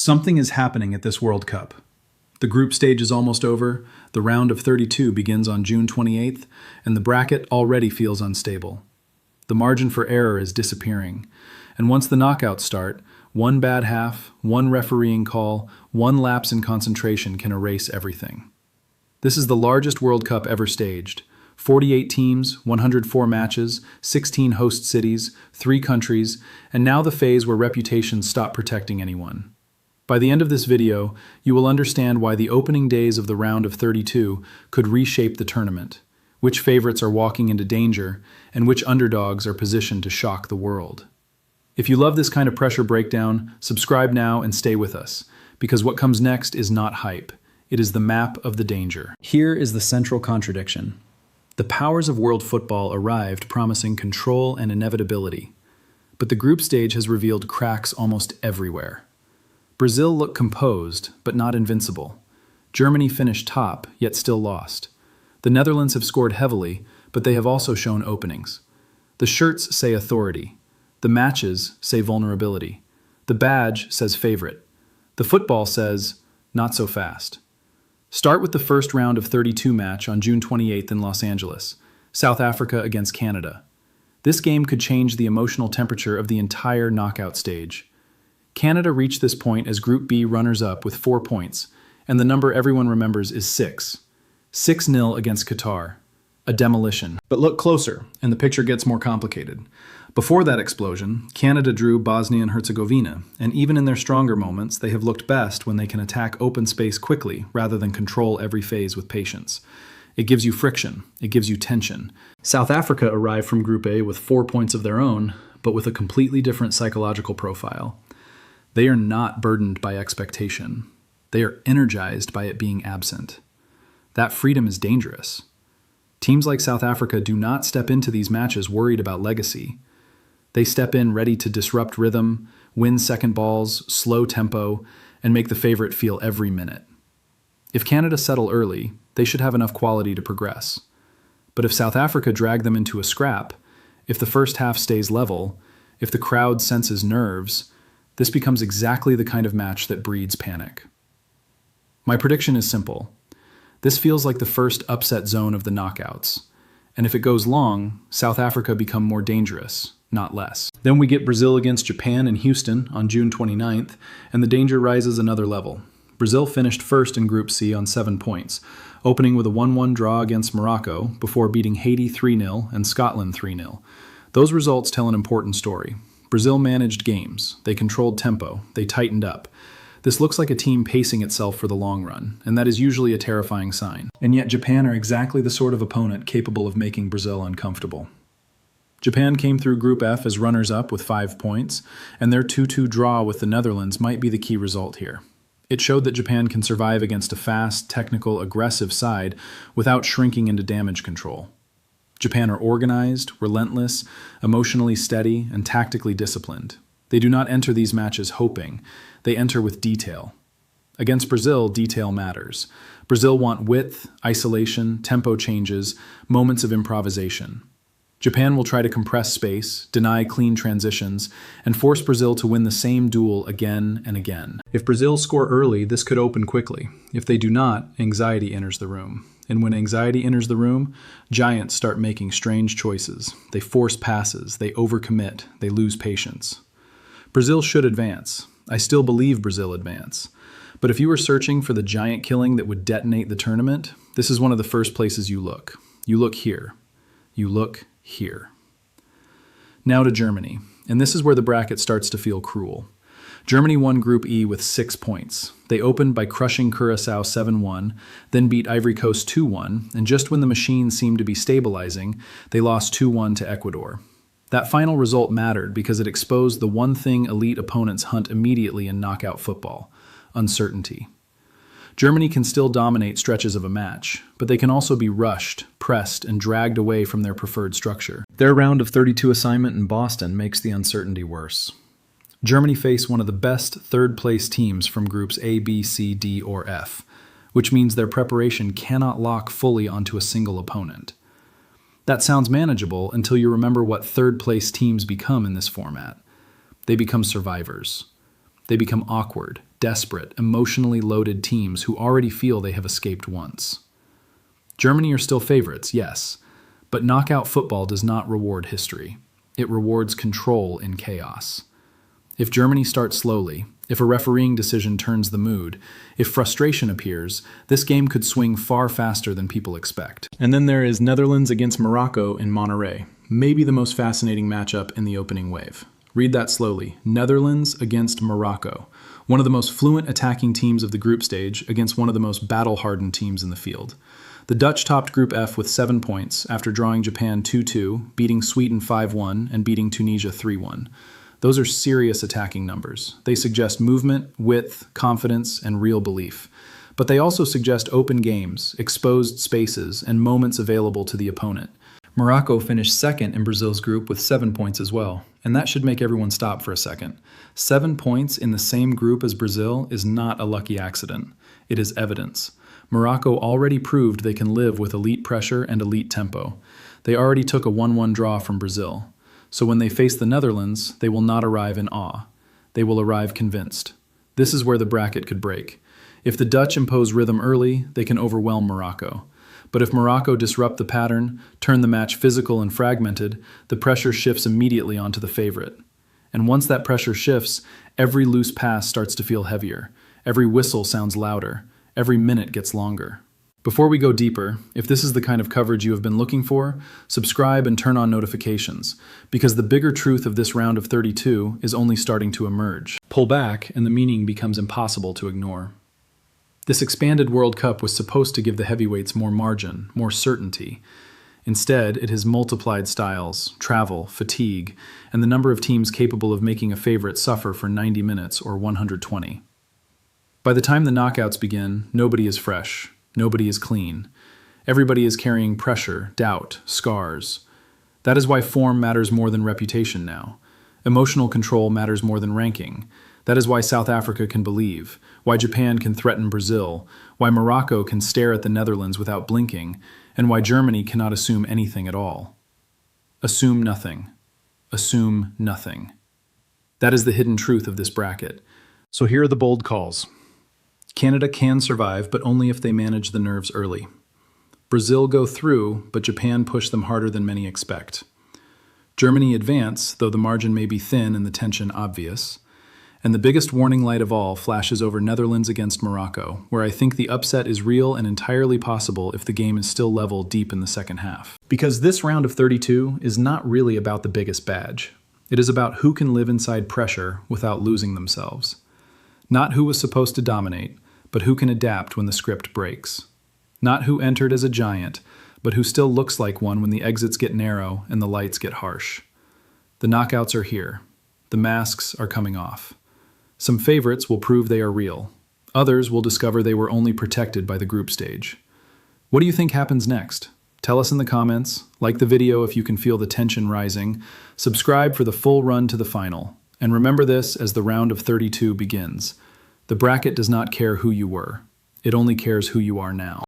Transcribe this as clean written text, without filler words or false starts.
Something is happening at this World Cup. The group stage is almost over, the round of 32 begins on June 28th, and the bracket already feels unstable. The margin for error is disappearing, and once the knockouts start, one bad half, one refereeing call, one lapse in concentration can erase everything. This is the largest World Cup ever staged. 48 teams, 104 matches, 16 host cities, 3 countries, and now the phase where reputations stop protecting anyone. By the end of this video, you will understand why the opening days of the round of 32 could reshape the tournament, which favorites are walking into danger, and which underdogs are positioned to shock the world. If you love this kind of pressure breakdown, subscribe now and stay with us, because what comes next is not hype. It is the map of the danger. Here is the central contradiction. The powers of world football arrived promising control and inevitability, but the group stage has revealed cracks almost everywhere. Brazil looked composed, but not invincible. Germany finished top, yet still lost. The Netherlands have scored heavily, but they have also shown openings. The shirts say authority. The matches say vulnerability. The badge says favorite. The football says, not so fast. Start with the first round of 32 match on June 28th in Los Angeles, South Africa against Canada. This game could change the emotional temperature of the entire knockout stage. Canada reached this point as Group B runners-up with 4 points, and the number everyone remembers is 6. 6-0 against Qatar. A demolition. But look closer, and the picture gets more complicated. Before that explosion, Canada drew Bosnia and Herzegovina, and even in their stronger moments, they have looked best when they can attack open space quickly rather than control every phase with patience. It gives you friction. It gives you tension. South Africa arrived from Group A with 4 points of their own, but with a completely different psychological profile. They are not burdened by expectation. They are energized by it being absent. That freedom is dangerous. Teams like South Africa do not step into these matches worried about legacy. They step in ready to disrupt rhythm, win second balls, slow tempo, and make the favorite feel every minute. If Canada settle early, they should have enough quality to progress. But if South Africa drag them into a scrap, if the first half stays level, if the crowd senses nerves, this becomes exactly the kind of match that breeds panic. My prediction is simple. This feels like the first upset zone of the knockouts. And if it goes long, South Africa become more dangerous, not less. Then we get Brazil against Japan in Houston on June 29th, and the danger rises another level. Brazil finished first in Group C on 7 points, opening with a 1-1 draw against Morocco before beating Haiti 3-0 and Scotland 3-0. Those results tell an important story. Brazil managed games, they controlled tempo, they tightened up. This looks like a team pacing itself for the long run, and that is usually a terrifying sign. And yet Japan are exactly the sort of opponent capable of making Brazil uncomfortable. Japan came through Group F as runners-up with 5 points, and their 2-2 draw with the Netherlands might be the key result here. It showed that Japan can survive against a fast, technical, aggressive side without shrinking into damage control. Japan are organized, relentless, emotionally steady, and tactically disciplined. They do not enter these matches hoping. They enter with detail. Against Brazil, detail matters. Brazil want width, isolation, tempo changes, moments of improvisation. Japan will try to compress space, deny clean transitions, and force Brazil to win the same duel again and again. If Brazil score early, this could open quickly. If they do not, anxiety enters the room. And when anxiety enters the room, giants start making strange choices. They force passes, they overcommit, they lose patience. Brazil should advance. I still believe Brazil advance. But if you are searching for the giant killing that would detonate the tournament, this is one of the first places you look. You look here. You look here. Now to Germany, and this is where the bracket starts to feel cruel. Germany won Group E with 6 points. They opened by crushing Curaçao 7-1, then beat Ivory Coast 2-1, and just when the machine seemed to be stabilizing, they lost 2-1 to Ecuador. That final result mattered because it exposed the one thing elite opponents hunt immediately in knockout football: uncertainty. Germany can still dominate stretches of a match, but they can also be rushed, pressed, and dragged away from their preferred structure. Their round of 32 assignment in Boston makes the uncertainty worse. Germany face one of the best third-place teams from groups A, B, C, D, or F, which means their preparation cannot lock fully onto a single opponent. That sounds manageable until you remember what third-place teams become in this format. They become survivors. They become awkward, desperate, emotionally loaded teams who already feel they have escaped once. Germany are still favorites, yes, but knockout football does not reward history. It rewards control in chaos. If Germany starts slowly, if a refereeing decision turns the mood, if frustration appears, this game could swing far faster than people expect. And then there is Netherlands against Morocco in Monterrey, maybe the most fascinating matchup in the opening wave. Read that slowly. Netherlands against Morocco, one of the most fluent attacking teams of the group stage against one of the most battle-hardened teams in the field. The Dutch topped Group F with 7 points after drawing Japan 2-2, beating Sweden 5-1, and beating Tunisia 3-1. Those are serious attacking numbers. They suggest movement, width, confidence, and real belief. But they also suggest open games, exposed spaces, and moments available to the opponent. Morocco finished second in Brazil's group with 7 points as well, and that should make everyone stop for a second. 7 points in the same group as Brazil is not a lucky accident. It is evidence. Morocco already proved they can live with elite pressure and elite tempo. They already took a 1-1 draw from Brazil. So when they face the Netherlands, they will not arrive in awe. They will arrive convinced. This is where the bracket could break. If the Dutch impose rhythm early, they can overwhelm Morocco. But if Morocco disrupt the pattern, turn the match physical and fragmented, the pressure shifts immediately onto the favorite. And once that pressure shifts, every loose pass starts to feel heavier. Every whistle sounds louder. Every minute gets longer. Before we go deeper, if this is the kind of coverage you have been looking for, subscribe and turn on notifications, because the bigger truth of this round of 32 is only starting to emerge. Pull back, and the meaning becomes impossible to ignore. This expanded World Cup was supposed to give the heavyweights more margin, more certainty. Instead, it has multiplied styles, travel, fatigue, and the number of teams capable of making a favorite suffer for 90 minutes or 120. By the time the knockouts begin, nobody is fresh. Nobody is clean. Everybody is carrying pressure, doubt, scars. That is why form matters more than reputation now. Emotional control matters more than ranking. That is why South Africa can believe, why Japan can threaten Brazil, why Morocco can stare at the Netherlands without blinking, and why Germany cannot assume anything at all. Assume nothing. Assume nothing. That is the hidden truth of this bracket. So here are the bold calls. Canada can survive, but only if they manage the nerves early. Brazil go through, but Japan push them harder than many expect. Germany advance, though the margin may be thin and the tension obvious. And the biggest warning light of all flashes over Netherlands against Morocco, where I think the upset is real and entirely possible if the game is still level deep in the second half. Because this round of 32 is not really about the biggest badge. It is about who can live inside pressure without losing themselves. Not who was supposed to dominate, but who can adapt when the script breaks. Not who entered as a giant, but who still looks like one when the exits get narrow and the lights get harsh. The knockouts are here. The masks are coming off. Some favorites will prove they are real. Others will discover they were only protected by the group stage. What do you think happens next? Tell us in the comments, like the video if you can feel the tension rising, subscribe for the full run to the final, and remember this as the round of 32 begins. The bracket does not care who you were. It only cares who you are now.